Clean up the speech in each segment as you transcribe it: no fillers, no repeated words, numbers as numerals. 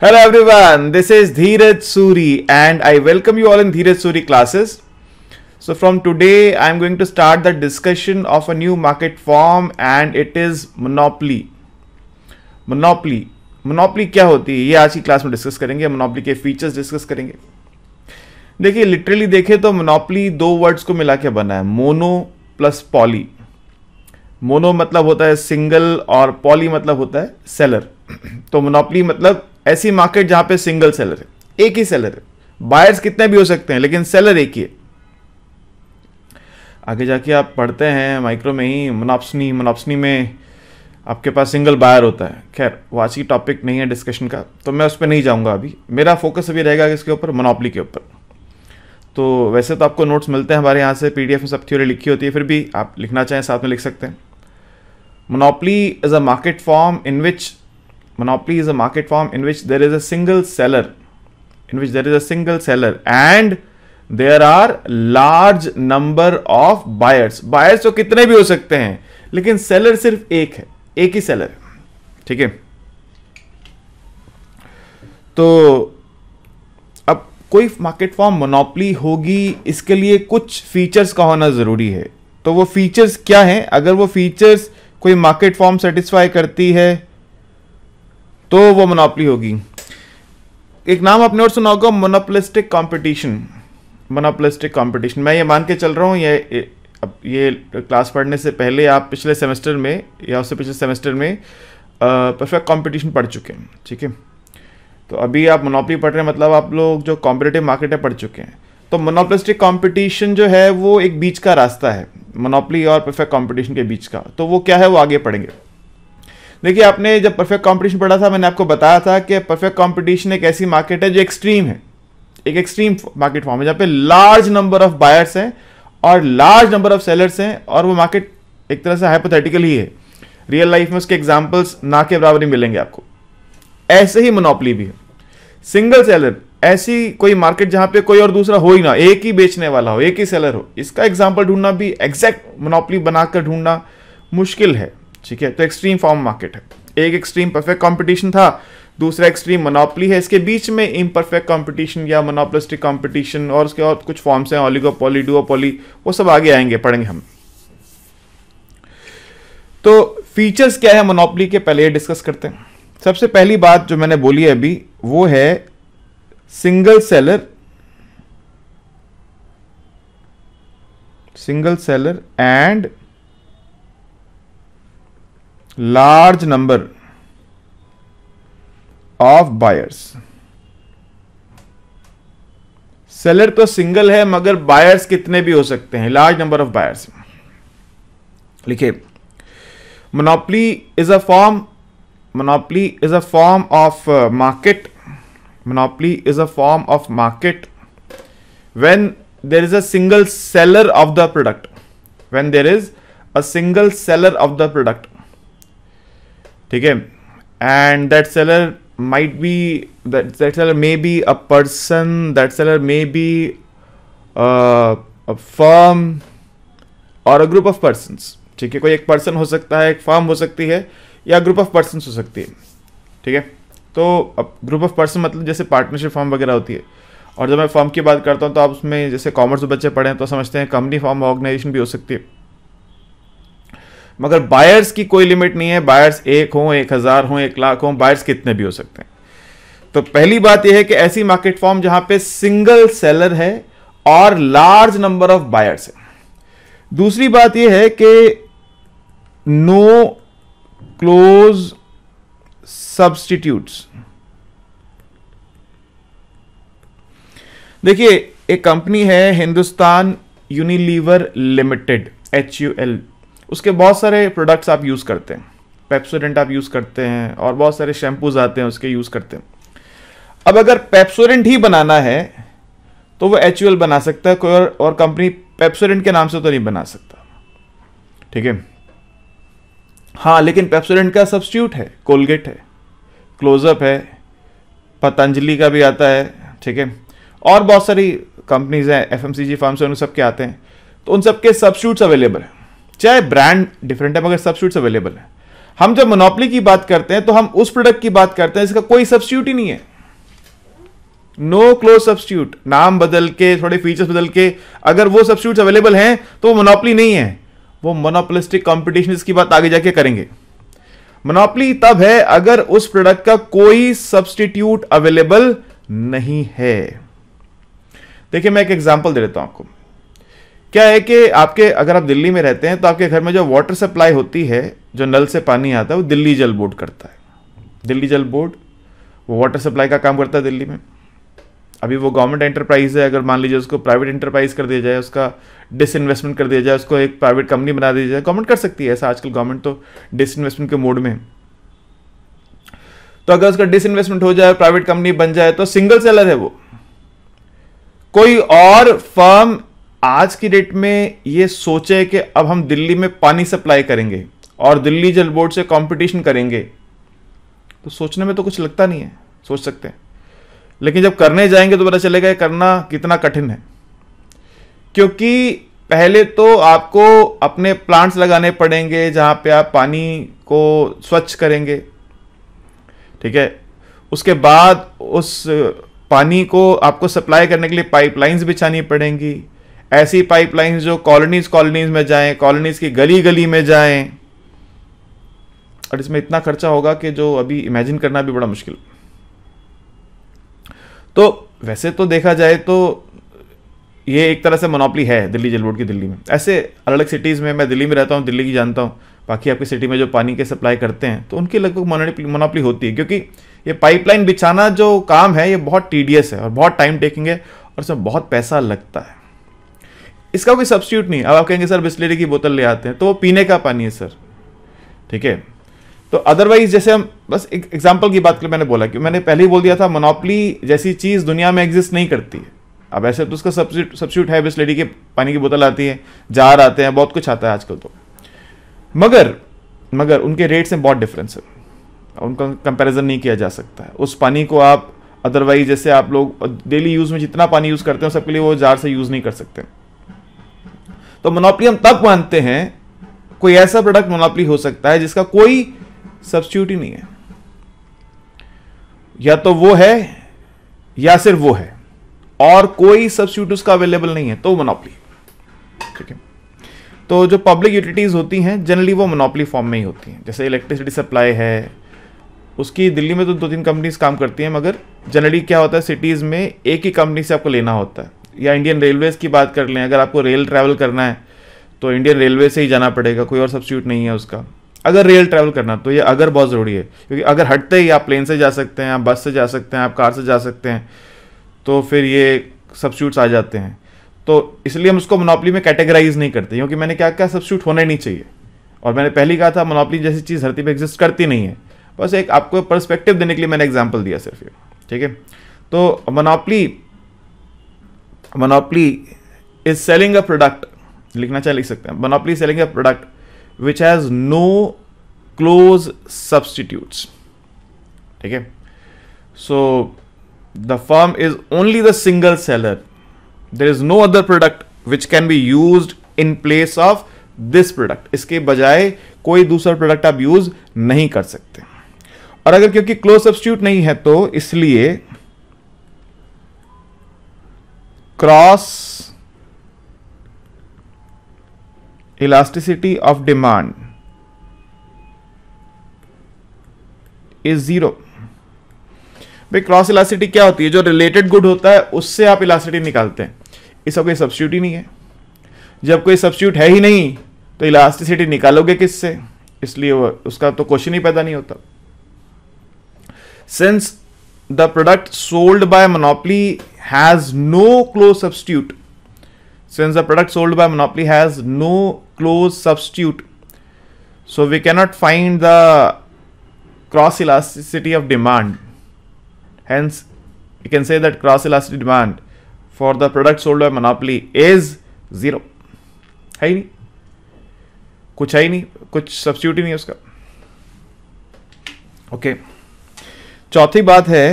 Hello everyone, this is Dheeraj Suri and I welcome you all in Dheeraj Suri classes. So from today I am going to start the discussion of a new market form and it is monopoly. Monopoly क्या होती है ये आज की class में discuss करेंगे. Monopoly के features discuss करेंगे. देखिए लिटरली देखें तो मोनोपोली दो वर्ड्स को मिला के बना है, मोनो प्लस पॉली. मोनो मतलब होता है सिंगल और पॉली मतलब होता है सेलर. तो मोनोपोली मतलब ऐसी मार्केट जहां पे सिंगल सेलर है, एक ही सेलर है. बायर्स कितने भी हो सकते हैं लेकिन सेलर एक ही है. आगे जाके आप पढ़ते हैं माइक्रो में ही मोनोप्सनी में आपके पास सिंगल बायर होता है. खैर वो आज की टॉपिक नहीं है डिस्कशन का, तो मैं उस पर नहीं जाऊंगा. अभी मेरा फोकस अभी रहेगा इसके ऊपर, मोनोपोली के ऊपर. तो वैसे तो आपको नोट्स मिलते हैं हमारे यहाँ से, पीडीएफ में सब थ्योरी लिखी होती है, फिर भी आप लिखना चाहें साथ में लिख सकते हैं. Monopoly is a market form in which there is a single seller, and there are large number of buyers. Buyers तो कितने भी हो सकते हैं लेकिन सेलर सिर्फ एक है, एक ही सेलर है. ठीक है. तो अब कोई मार्केट फॉर्म मोनोपोली होगी, इसके लिए कुछ फीचर्स का होना जरूरी है. तो वो फीचर्स क्या हैं? अगर वो फीचर्स कोई मार्केट फॉर्म सेटिस्फाई करती है तो वो मोनोपोली होगी. एक नाम आपने और सुना होगा, मोनोपोलिस्टिक कंपटीशन. मैं ये मान के चल रहा हूँ ये क्लास पढ़ने से पहले आप पिछले सेमेस्टर में या उससे पिछले सेमेस्टर में परफेक्ट कंपटीशन पढ़ चुके हैं. ठीक है. तो अभी आप मोनोपोली पढ़ रहे हैं मतलब आप लोग जो कॉम्पिटिटिव मार्केट है पढ़ चुके हैं. तो मोनोपोलिस्टिक कंपटीशन जो है वो एक बीच का रास्ता है, मोनोपोली और परफेक्ट कंपटीशन के बीच का. तो वो क्या है वो आगे पढ़ेंगे. देखिए आपने जब परफेक्ट कंपटीशन पढ़ा था मैंने आपको बताया था कि परफेक्ट कंपटीशन एक ऐसी मार्केट है जो एक्सट्रीम है, एक एक्सट्रीम मार्केट फॉर्म है जहाँ पे लार्ज नंबर ऑफ बायर्स हैं और लार्ज नंबर ऑफ सेलर्स हैं. और वो मार्केट एक तरह से हाइपोथेटिकल ही है, रियल लाइफ में उसके एग्जांपल्स ना के बराबर ही मिलेंगे आपको. ऐसे ही मोनोपोली भी है, सिंगल सेलर. ऐसी कोई मार्केट जहां पे कोई और दूसरा हो ही ना, एक ही बेचने वाला हो, एक ही सेलर हो, इसका एग्जाम्पल ढूंढना भी एग्जैक्ट मोनोपोली बनाकर ढूंढना मुश्किल है. ठीक है. तो एक्सट्रीम फॉर्म मार्केट है. एक एक्सट्रीम परफेक्ट कंपटीशन था, दूसरा एक्सट्रीम मोनोपोली है. इसके बीच में इम्परफेक्ट कंपटीशन या मोनोपोलिस्टिक कंपटीशन और उसके और कुछ फॉर्म्स हैं, ओलिगोपोली, डुओपोली, वो सब आगे आएंगे, पढ़ेंगे हम. तो फीचर्स क्या है मोनोपोली के, पहले ये डिस्कस करते हैं. सबसे पहली बात जो मैंने बोली है अभी वो है single seller and large number of buyers. Seller तो सिंगल है मगर बायर्स कितने भी हो सकते हैं, लार्ज नंबर ऑफ बायर्स. लिखिए monopoly is a form of market. Monopoly is a form of market when there is a single seller of the product. ठीक है. And that seller might be that seller may be a person, that seller may be a firm or a group of persons. ठीक है. कोई एक person हो सकता है, एक फर्म हो सकती है या ग्रुप ऑफ पर्सन हो सकती है. ठीक है. तो अब ग्रुप ऑफ पर्सन मतलब जैसे पार्टनरशिप फॉर्म वगैरह होती है. और जब मैं फॉर्म की बात करता हूँ तो आप उसमें जैसे कॉमर्स बच्चे पढ़े हैं तो समझते हैं कंपनी फॉर्म ऑर्गेनाइजेशन भी हो सकती है. मगर बायर्स की कोई लिमिट नहीं है. बायर्स 1 हो, 1000 हो, 1 लाख हो, बायर्स कितने भी हो सकते हैं. तो पहली बात यह है कि ऐसी मार्केट फॉर्म जहां पे सिंगल सेलर है और लार्ज नंबर ऑफ बायर्स है. दूसरी बात यह है कि नो क्लोज सब्स्टिट्यूट्स. देखिए एक कंपनी है हिंदुस्तान यूनिलीवर लिमिटेड, HUL. उसके बहुत सारे प्रोडक्ट्स आप यूज करते हैं, पेप्सोडेंट आप यूज करते हैं और बहुत सारे शैम्पूज आते हैं उसके यूज करते हैं. अब अगर पेप्सोडेंट ही बनाना है तो वो HUL बना सकता है, कोई और कंपनी पेप्सोडेंट के नाम से तो नहीं बना सकता. ठीक है. हाँ लेकिन पेप्सोडेंट का सब्स्टिट्यूट है, कोलगेट है, क्लोजअप है, पतंजलि का भी आता है. ठीक है. और बहुत सारी कंपनीज हैं, FMCG फर्म्स हैं, उन सब के आते हैं. तो उन सब के सब्स्टिट्यूट्स अवेलेबल है, चाहे ब्रांड डिफरेंट है मगर सब्स्टिट्यूट्स अवेलेबल है. हम जब मोनोपोली की बात करते हैं तो हम उस प्रोडक्ट की बात करते हैं जिसका कोई सब्स्टिट्यूट ही नहीं है. नो क्लोज सब्स्टिट्यूट, नाम बदल के, थोड़े फीचर्स बदल के अगर वो सब्स्टिट्यूट्स अवेलेबल हैं तो वो मोनोपोली नहीं है, वो मोनोपोलिस्टिक कंपटीशन की बात आगे जाके करेंगे। मोनोपोली तब है अगर उस प्रोडक्ट का कोई सब्स्टिट्यूट अवेलेबल नहीं है। देखिए मैं एक एग्जांपल दे देता हूं आपको। क्या है कि आपके, अगर आप दिल्ली में रहते हैं तो आपके घर में जो वाटर सप्लाई होती है, जो नल से पानी आता है, वो दिल्ली जल बोर्ड करता है। दिल्ली जल बोर्ड वो वाटर सप्लाई का काम करता है दिल्ली में। अभी वो गवर्नमेंट एंटरप्राइज है, अगर मान लीजिए उसको प्राइवेट एंटरप्राइज कर दिया जाए, उसका डिसइन्वेस्टमेंट कर दिया जाए, उसको एक प्राइवेट कंपनी बना दी जाए, गवर्नमेंट कर सकती है ऐसा, आजकल गवर्नमेंट तो डिसइन्वेस्टमेंट के मोड में। तो अगर उसका डिसइन्वेस्टमेंट हो जाए, प्राइवेट कंपनी बन जाए, तो सिंगल सेलर है वो। कोई और फर्म आज की डेट में ये सोचे कि अब हम दिल्ली में पानी सप्लाई करेंगे और दिल्ली जल बोर्ड से कंपटीशन करेंगे, तो सोचने में तो कुछ लगता नहीं है, सोच सकते हैं, लेकिन जब करने जाएंगे तो पता चलेगा ये करना कितना कठिन है। क्योंकि पहले तो आपको अपने प्लांट्स लगाने पड़ेंगे जहां पे आप पानी को स्वच्छ करेंगे, ठीक है। उसके बाद उस पानी को आपको सप्लाई करने के लिए पाइपलाइंस बिछानी पड़ेंगी, ऐसी पाइपलाइंस जो कॉलोनीज में जाएं, कॉलोनीज की गली गली में जाएं, और इसमें इतना खर्चा होगा कि जो अभी इमेजिन करना भी बड़ा मुश्किल। तो वैसे तो देखा जाए तो ये एक तरह से मोनोपोली है दिल्ली जल बोर्ड की दिल्ली में। ऐसे अलग अलग सिटीज़ में, मैं दिल्ली में रहता हूँ, दिल्ली की जानता हूँ, बाकी आपकी सिटी में जो पानी के सप्लाई करते हैं तो उनकी लगभग मोनोपोली होती है। क्योंकि ये पाइपलाइन बिछाना जो काम है ये बहुत टीडियस है और बहुत टाइम टेकिंग है और इसमें बहुत पैसा लगता है। इसका कोई सब्स्टिट्यूट नहीं। अब आप कहेंगे सर बिस्लरी की बोतल ले आते हैं, तो वो पीने का पानी है सर, ठीक है। तो अदरवाइज जैसे हम, बस एक एग्जांपल की बात के लिए मैंने बोला कि मैंने पहले ही बोल दिया था, मोनोपोली जैसी चीज़ दुनिया में एग्जिस्ट नहीं करती है। अब ऐसे तो उसका सब्स्टिट्यूट है, बिस्लरी के पानी की बोतल आती है, जार आते हैं, बहुत कुछ आता है आजकल तो, मगर उनके रेट्स में बहुत डिफरेंस है, उनका कंपैरिजन नहीं किया जा सकता है। उस पानी को आप अदरवाइज जैसे आप लोग डेली यूज में जितना पानी यूज करते हैं सबके लिए वो जार से यूज नहीं कर सकते। तो मोनोपोली हम तब मानते हैं, कोई ऐसा प्रोडक्ट मोनोपोली हो सकता है जिसका कोई सब्स्टिट्यूट ही नहीं है, या तो वो है या सिर्फ वो है और कोई सब्स्टिट्यूट उसका अवेलेबल नहीं है, तो मोनोपोली, ठीक है। तो जो पब्लिक यूटिलिटीज होती हैं जनरली वो मोनोपोली फॉर्म में ही होती हैं। जैसे इलेक्ट्रिसिटी सप्लाई है, उसकी दिल्ली में तो 2-3 कंपनीज काम करती हैं, मगर जनरली क्या होता है सिटीज़ में एक ही कंपनी से आपको लेना होता है। या इंडियन रेलवेज़ की बात कर लें, अगर आपको रेल ट्रैवल करना है तो इंडियन रेलवे से ही जाना पड़ेगा, कोई और सब्स्टिट्यूट नहीं है उसका। अगर रेल ट्रैवल करना तो ये अगर बहुत ज़रूरी है, क्योंकि अगर हटते ही आप प्लेन से जा सकते हैं, आप बस से जा सकते हैं, आप कार से जा सकते हैं, तो फिर ये सब्स्टिट्यूट्स आ जाते हैं। तो इसलिए हम उसको मोनोपोली में कैटेगराइज नहीं करते, क्योंकि मैंने क्या क्या सब्स्टिट्यूट होना ही नहीं चाहिए। और मैंने पहले कहा था मोनोपोली जैसी चीज़ धरती पे एग्जिस्ट करती नहीं है। बस एक आपको पर्सपेक्टिव देने के लिए मैंने एग्जांपल दिया सिर्फ ये, ठीक है। तो monopoly is selling a product, लिखना चाहे लिख सकते हैं, monopoly selling a product which has no close substitutes, ठीक है। So the firm is only the single seller, there is no other product which can be used in place of this product. इसके बजाय कोई दूसरा product आप use नहीं कर सकते। और अगर क्योंकि क्लोज सब्स्टिट्यूट नहीं है तो इसलिए cross elasticity of demand is 0। भाई क्रॉस इलास्टिसिटी क्या होती है? जो रिलेटेड गुड होता है उससे आप इलास्टिसिटी निकालते हैं, इसका कोई सब्स्टिट्यूट ही नहीं है। जब कोई सब्स्टिट्यूट है ही नहीं तो इलास्टिसिटी निकालोगे किससे? इसलिए उसका तो क्वेश्चन ही पैदा नहीं होता। Since the product sold by monopoly has no close substitute, so we cannot find the cross elasticity of demand. Hence, we can say that cross elasticity demand for the product sold by monopoly is 0. है ही नहीं, कुछ है ही नहीं, कुछ substitute ही नहीं उसका। Okay, चौथी बात है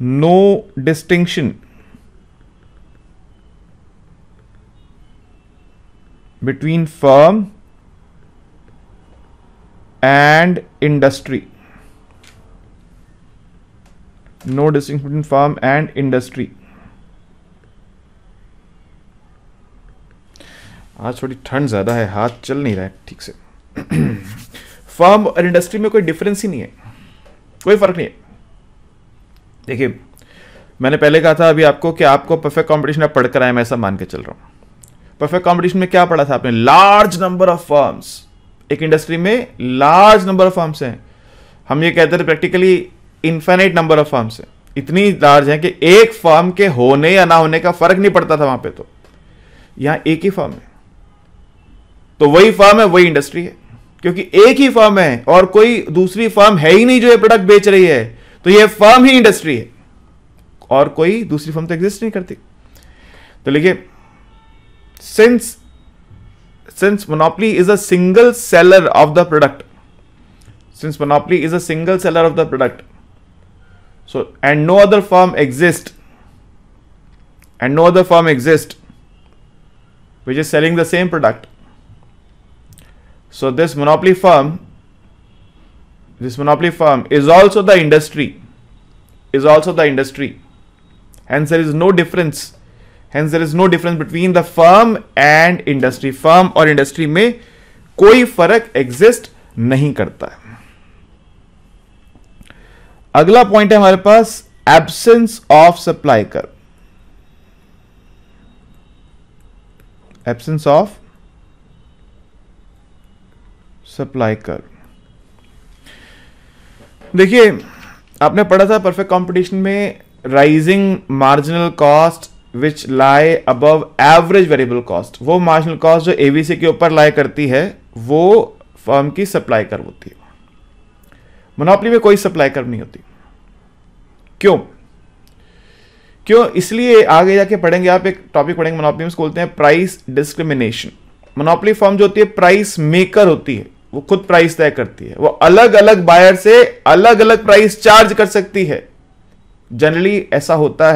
no distinction between firm and industry. No distinction between firm and industry. आज थोड़ी ठंड ज्यादा है, हाथ चल नहीं रहा है ठीक से। फर्म और इंडस्ट्री में कोई डिफरेंस ही नहीं है, कोई फर्क नहीं है। देखिए मैंने पहले कहा था अभी आपको कि आपको परफेक्ट कंपटीशन आप पढ़कर आए, मैं ऐसा मान के चल रहा हूं। परफेक्ट कंपटीशन में क्या पढ़ा था आपने? Large number of firms. एक इंडस्ट्री में लार्ज नंबर ऑफ फर्म्स हैं, हम ये कहते थे practically infinite number of firms हैं, इतनी लार्ज है कि एक फर्म के होने या ना होने का फर्क नहीं पड़ता था वहां पे। तो यहां एक ही फर्म है, तो वही फर्म है वही इंडस्ट्री है, क्योंकि एक ही फर्म है और कोई दूसरी फर्म है ही नहीं जो ये प्रोडक्ट बेच रही है, तो ये फर्म ही इंडस्ट्री है और कोई दूसरी फर्म तो एग्जिस्ट नहीं करती। तो लिखिए, since monopoly is a single seller of the product, since monopoly is a single seller of the product, so and no other firm exists which is selling the same product, so this monopoly firm is also the industry, hence there is no difference between the firm and industry। firm और industry में कोई फर्क exist नहीं करता है। अगला point है हमारे पास absence of supply curve. Absence of supply curve, देखिए आपने पढ़ा था परफेक्ट कंपटीशन में rising marginal cost which lie above average variable cost. वो मार्जिनल कॉस्ट जो एवीसी के ऊपर लाई करती है वो फर्म की सप्लाई कर्व होती है। मोनोपोली में कोई सप्लाई कर्व नहीं होती। क्यों? इसलिए आगे जाके पढ़ेंगे आप, एक टॉपिक पढ़ेंगे मोनोपोली में, बोलते हैं प्राइस डिस्क्रिमिनेशन। मोनोपोली फर्म जो होती है प्राइस मेकर होती है, वो खुद प्राइस तय करती है, वो अलग अलग बायर से अलग अलग प्राइस चार्ज कर सकती है। जनरली ऐसा होता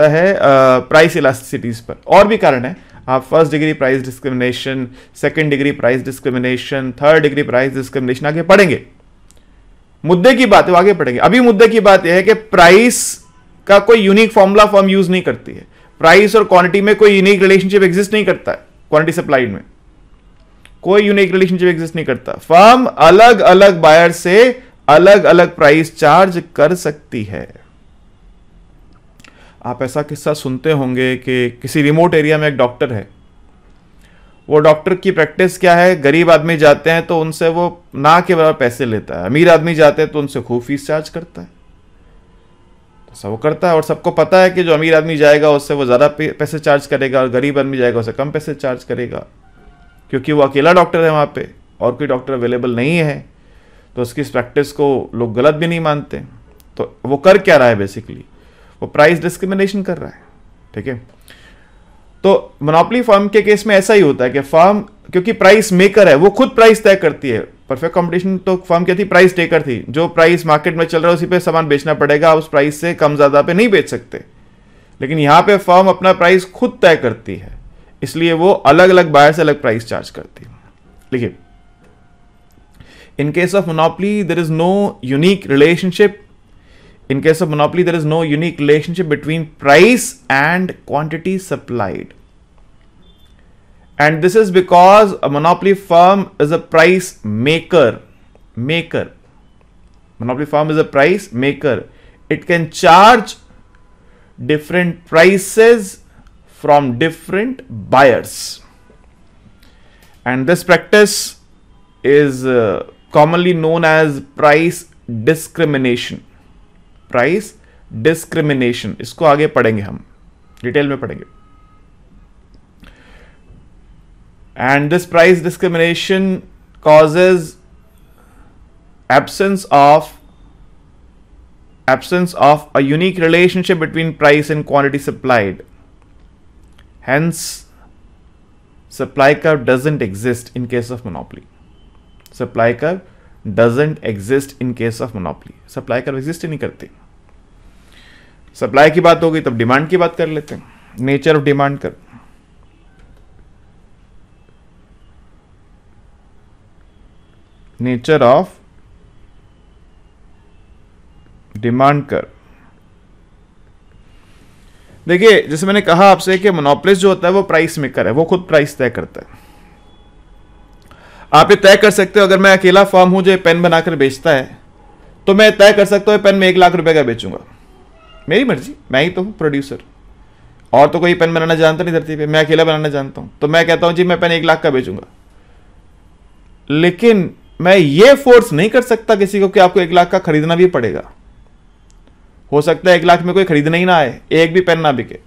है प्राइस इलास्टिसिटीज पर। और भी कारण है, आप first degree price discrimination, second degree price discrimination, third degree price discrimination आगे पढ़ेंगे। मुद्दे की बात है, आगे पढ़ेंगे। अभी मुद्दे की बात यह है कि प्राइस का कोई यूनिक फॉर्मूला फर्म यूज नहीं करती है। प्राइस और क्वांटिटी में कोई यूनिक रिलेशनशिप एग्जिस्ट नहीं करता है। क्वांटिटी सप्लाइड में कोई यूनिक रिलेशनशिप एग्जिस्ट नहीं करता। फर्म अलग अलग बायर से अलग अलग प्राइस चार्ज कर सकती है। आप ऐसा किस्सा सुनते होंगे कि किसी रिमोट एरिया में एक डॉक्टर है, वो डॉक्टर की प्रैक्टिस क्या है, गरीब आदमी जाते हैं तो उनसे वो ना के बराबर पैसे लेता है, अमीर आदमी जाते हैं तो उनसे खूब फीस चार्ज करता है। तो सब वो करता है और सबको पता है कि जो अमीर आदमी जाएगा उससे वो ज़्यादा पैसे चार्ज करेगा और गरीब आदमी जाएगा उससे कम पैसे चार्ज करेगा, क्योंकि वो अकेला डॉक्टर है वहाँ पे और कोई डॉक्टर अवेलेबल नहीं है। तो उसकी इस प्रैक्टिस को लोग गलत भी नहीं मानते। तो वो कर क्या रहा है, बेसिकली वो प्राइस डिस्क्रिमिनेशन कर रहा है। ठीक है, तो मोनोपोली फर्म के केस में ऐसा ही होता है कि फर्म क्योंकि प्राइस मेकर है, वो खुद प्राइस तय करती है। परफेक्ट कंपटीशन तो फर्म क्या थी, प्राइस टेकर थी। जो प्राइस मार्केट में चल रहा है उसी पे सामान बेचना पड़ेगा, आप उस प्राइस से कम ज्यादा पे नहीं बेच सकते। लेकिन यहां पे फर्म अपना प्राइस खुद तय करती है, इसलिए वो अलग अलग बायर से अलग प्राइस चार्ज करती है। लिखिए, in case of monopoly there is no unique relationship between price and quantity supplied, and this is because a monopoly firm is a price maker. Monopoly firm is a price maker. It can charge different prices from different buyers, and this practice is commonly known as price discrimination। Price discrimination, इसको आगे पढ़ेंगे, हम detail में पढ़ेंगे। And this price discrimination causes absence of a unique relationship between price and quantity supplied. Hence, supply curve doesn't exist in case of monopoly. Supply curve doesn't exist in case of monopoly. Supply curve exist ही नहीं करती। Supply की बात हो गई, तब demand की बात कर लेते हैं। Nature of demand curve, nature of demand curve. देखिए जैसे मैंने कहा आपसे कि मोनोपोलिस्ट जो होता है वो प्राइस मेकर है, वो खुद प्राइस तय करता है। आप ये तय कर सकते हो, अगर मैं अकेला फर्म हूं जो पेन बनाकर बेचता है तो मैं तय कर सकता हूं पेन में 1 लाख रुपए का बेचूंगा, मेरी मर्जी, मैं ही तो हूं प्रोड्यूसर, और तो कोई पेन बनाना जानता नहीं धरती पे, मैं अकेला बनाना जानता हूं, तो मैं कहता हूं जी मैं पेन 1 लाख का बेचूंगा। लेकिन मैं ये फोर्स नहीं कर सकता किसी को कि आपको 1 लाख का खरीदना भी पड़ेगा। हो सकता है 1 लाख में कोई खरीदना ही ना आए, एक भी पेन ना बिके।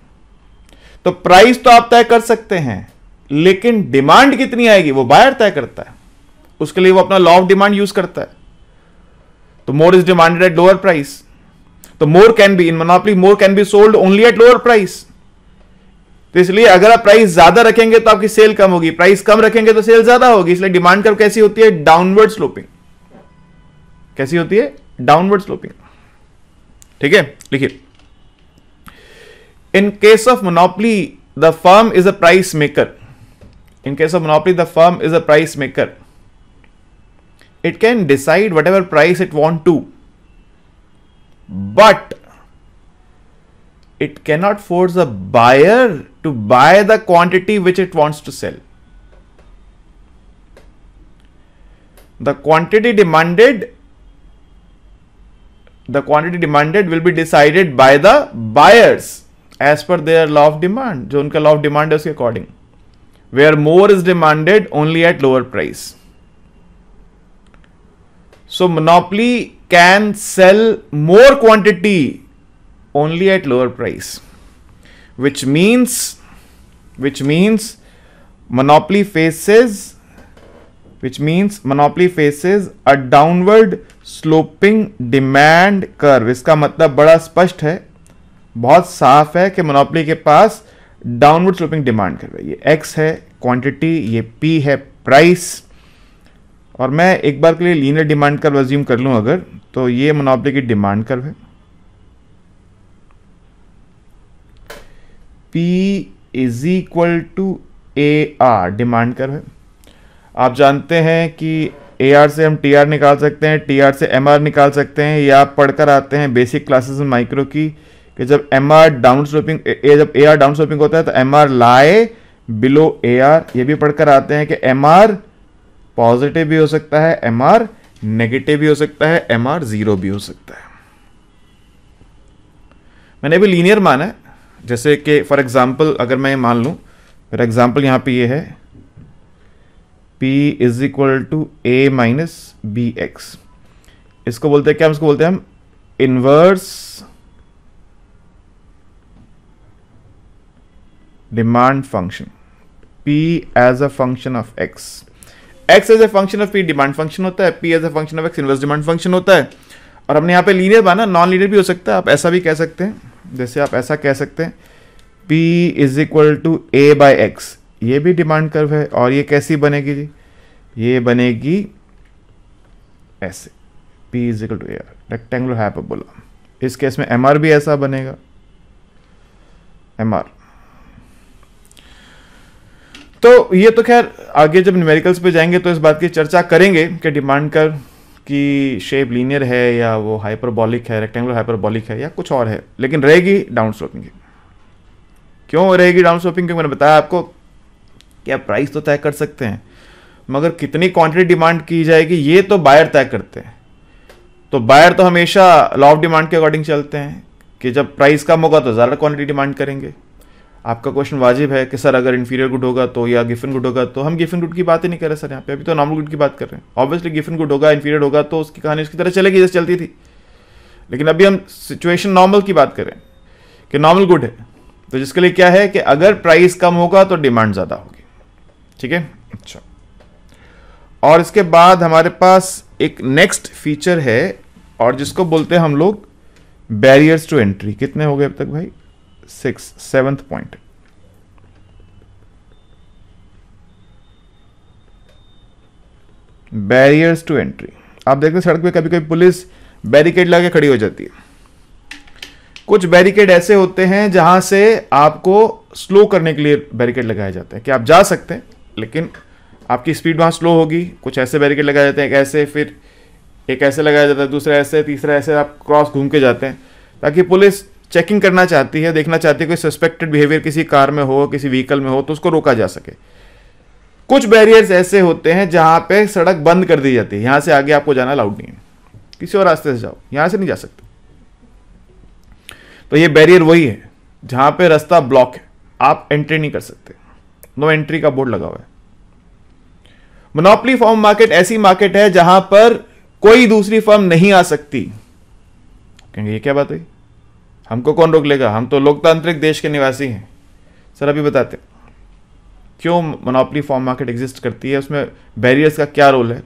तो प्राइस तो आप तय कर सकते हैं, लेकिन डिमांड कितनी आएगी वो बायर तय करता है। उसके लिए वो अपना लॉ ऑफ डिमांड यूज करता है। तो more is demanded at lower price, तो more can be in monopoly, more can be sold only at lower price. तो इसलिए अगर आप प्राइस ज्यादा रखेंगे तो आपकी सेल कम होगी, प्राइस कम रखेंगे तो सेल ज्यादा होगी। इसलिए डिमांड कर्व कैसी होती है? Downward sloping. कैसी होती है? Downward sloping. ठीक है, लिखिए, in case of monopoly the firm is a price maker. In case of monopoly, the firm is a price maker. It can decide whatever price it want to, but it cannot force a buyer to buy the quantity which it wants to sell. The quantity demanded will be decided by the buyers as per their law of demand, जो उनका law of demand है उसके according, where more is demanded only at lower price. So monopoly can sell more quantity only at lower price, which means monopoly faces a downward sloping demand curve. इसका मतलब बड़ा स्पष्ट है, बहुत साफ है कि मोनोपोली के पास डाउनवर्ड स्लोपिंग डिमांड कर्व है। ये x है क्वांटिटी, ये p है प्राइस, और मैं एक बार के लिए लीनियर डिमांड कर्व अज्यूम कर लूं अगर, तो ये मोनोपोली की डिमांड कर्व है। p is equal to AR demand curve है। आप जानते हैं कि AR से हम TR निकाल सकते हैं, TR से MR निकाल सकते हैं। ये आप पढ़कर आते हैं बेसिक क्लासेस में माइक्रो की, कि जब MR डाउन स्लोपिंग, जब AR डाउन स्लोपिंग होता है तो MR लाए बिलो AR। ये भी पढ़कर आते हैं कि MR पॉजिटिव भी हो सकता है, MR नेगेटिव भी हो सकता है, MR जीरो भी हो सकता है। मैंने भी लीनियर माना है, जैसे कि फॉर एग्जांपल अगर मैं मान लूं, फॉर एग्जांपल यहां पे ये है P is equal to A minus BX। इसको बोलते हैं क्या? इसको बोलते हैं हम inverse demand function, P as a function of X। X as a function of P demand function होता है, P as a function of X inverse demand function होता है। और हमने यहाँ पे लीनियर माना, नॉन लीनियर भी हो सकता है, आप ऐसा भी कह सकते हैं, जैसे आप ऐसा कह सकते हैं P is equal to A by X, ये भी डिमांड कर्व है। और ये कैसी बनेगी जी? ये बनेगी ऐसे, P is equal to AR, rectangular hyperbola. इस केस में MR भी ऐसा बनेगा, MR। तो ये तो खैर आगे जब न्यूमेरिकल्स पे जाएंगे तो इस बात की चर्चा करेंगे कि डिमांड कर्व की शेप लीनियर है या वो हाइपरबॉलिक है, रेक्टेंगुलर हाइपरबॉलिक है या कुछ और है, लेकिन रहेगी डाउन स्लोपिंग। क्यों रहेगी डाउन स्लोपिंग? क्योंकि मैंने बताया आपको कि आप प्राइस तो तय कर सकते हैं, मगर कितनी क्वांटिटी डिमांड की जाएगी ये तो बायर तय करते हैं। तो बायर तो हमेशा लॉ ऑफ डिमांड के अकॉर्डिंग चलते हैं कि जब प्राइस कम होगा तो ज़्यादा क्वांटिटी डिमांड करेंगे। आपका क्वेश्चन वाजिब है कि सर अगर इन्फीरियर गुड होगा तो, या गिफन गुड होगा तो, हम गिफन गुड की बात ही नहीं कर रहे सर यहाँ पे, अभी तो नॉर्मल गुड की बात कर रहे हैं। ऑब्वियसली गिफन गुड होगा, इन्फीरियर होगा तो उसकी कहानी उसकी तरह चलेगी जैसे चलती थी, लेकिन अभी हम सिचुएशन नॉर्मल की बात कर रहे हैं कि नॉर्मल गुड है, तो जिसके लिए क्या है कि अगर प्राइस कम होगा तो डिमांड ज़्यादा होगी। ठीक है, अच्छा। और इसके बाद हमारे पास एक नेक्स्ट फीचर है और जिसको बोलते हैं हम लोग बैरियर्स टू एंट्री। कितने हो गए अब तक भाई? 7th point. Barriers to entry. आप देखते हैं सड़क पे कभी कभी पुलिस बैरिकेड लगा के खड़ी हो जाती है। कुछ बैरिकेड ऐसे होते हैं जहां से आपको स्लो करने के लिए बैरिकेड लगाया जाता है कि आप जा सकते हैं लेकिन आपकी स्पीड वहां स्लो होगी। कुछ ऐसे बैरिकेड लगाए जाते हैं ऐसे, फिर एक ऐसे लगाया जाता है, दूसरा ऐसे, तीसरा ऐसे, आप क्रॉस घूम के जाते हैं, ताकि पुलिस चेकिंग करना चाहती है, देखना चाहती है कोई सस्पेक्टेड बिहेवियर किसी कार में हो, किसी व्हीकल में हो, तो उसको रोका जा सके। कुछ बैरियर्स ऐसे होते हैं जहां पे सड़क बंद कर दी जाती है, यहां से आगे आपको जाना अलाउड नहीं है, किसी और रास्ते से जाओ, यहां से नहीं जा सकते। तो ये बैरियर वही है जहां पे रास्ता ब्लॉक है, आप एंट्री नहीं कर सकते, नो एंट्री का बोर्ड लगा हुआ है। मोनोपोली फॉर्म मार्केट ऐसी मार्केट है जहां पर कोई दूसरी फर्म नहीं आ सकती। कहेंगे ये क्या बात है, हमको कौन रोक लेगा, हम तो लोकतांत्रिक देश के निवासी हैं। सर अभी बताते क्यों मोनोपोली फॉर्म मार्केट एग्जिस्ट करती है, उसमें बैरियर्स का क्या रोल है,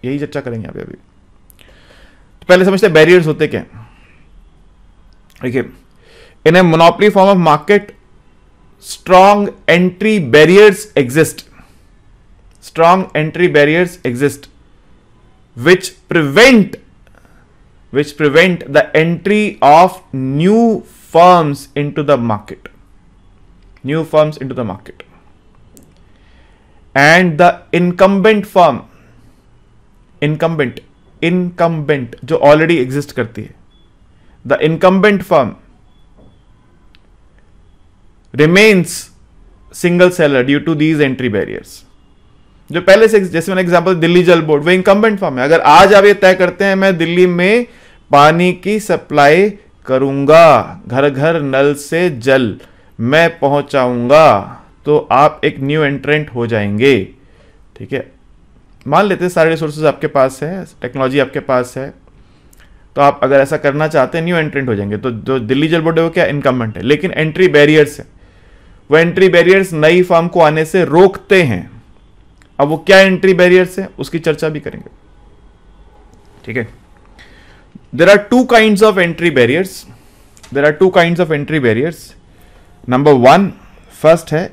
यही चर्चा करेंगे यहाँ पे अभी। तो पहले समझते हैं बैरियर्स होते क्या। देखिए, in a monopoly form of market strong entry barriers exist, strong entry barriers exist which prevent the entry of new firms into the market, and the incumbent firm, incumbent जो already exist करती है, the incumbent firm remains single seller due to these entry barriers। जो पहले से, जैसे मैंने example Delhi जल board, वो इंकम्बेंट फर्म है। अगर आज आप ये तय करते हैं मैं दिल्ली में पानी की सप्लाई करूंगा, घर घर नल से जल मैं पहुंचाऊंगा, तो आप एक न्यू एंट्रेंट हो जाएंगे। ठीक है, मान लेते हैं सारे रिसोर्सेज आपके पास है, टेक्नोलॉजी आपके पास है, तो आप अगर ऐसा करना चाहते हैं न्यू एंट्रेंट हो जाएंगे। तो जो दिल्ली जल बोर्ड है वो क्या, इनकम्बेंट है, लेकिन एंट्री बैरियर्स है, वो एंट्री बैरियर्स नई फर्म को आने से रोकते हैं। अब वो क्या एंट्री बैरियर्स है उसकी चर्चा भी करेंगे। ठीक है, there are two kinds of entry barriers, number 1 first है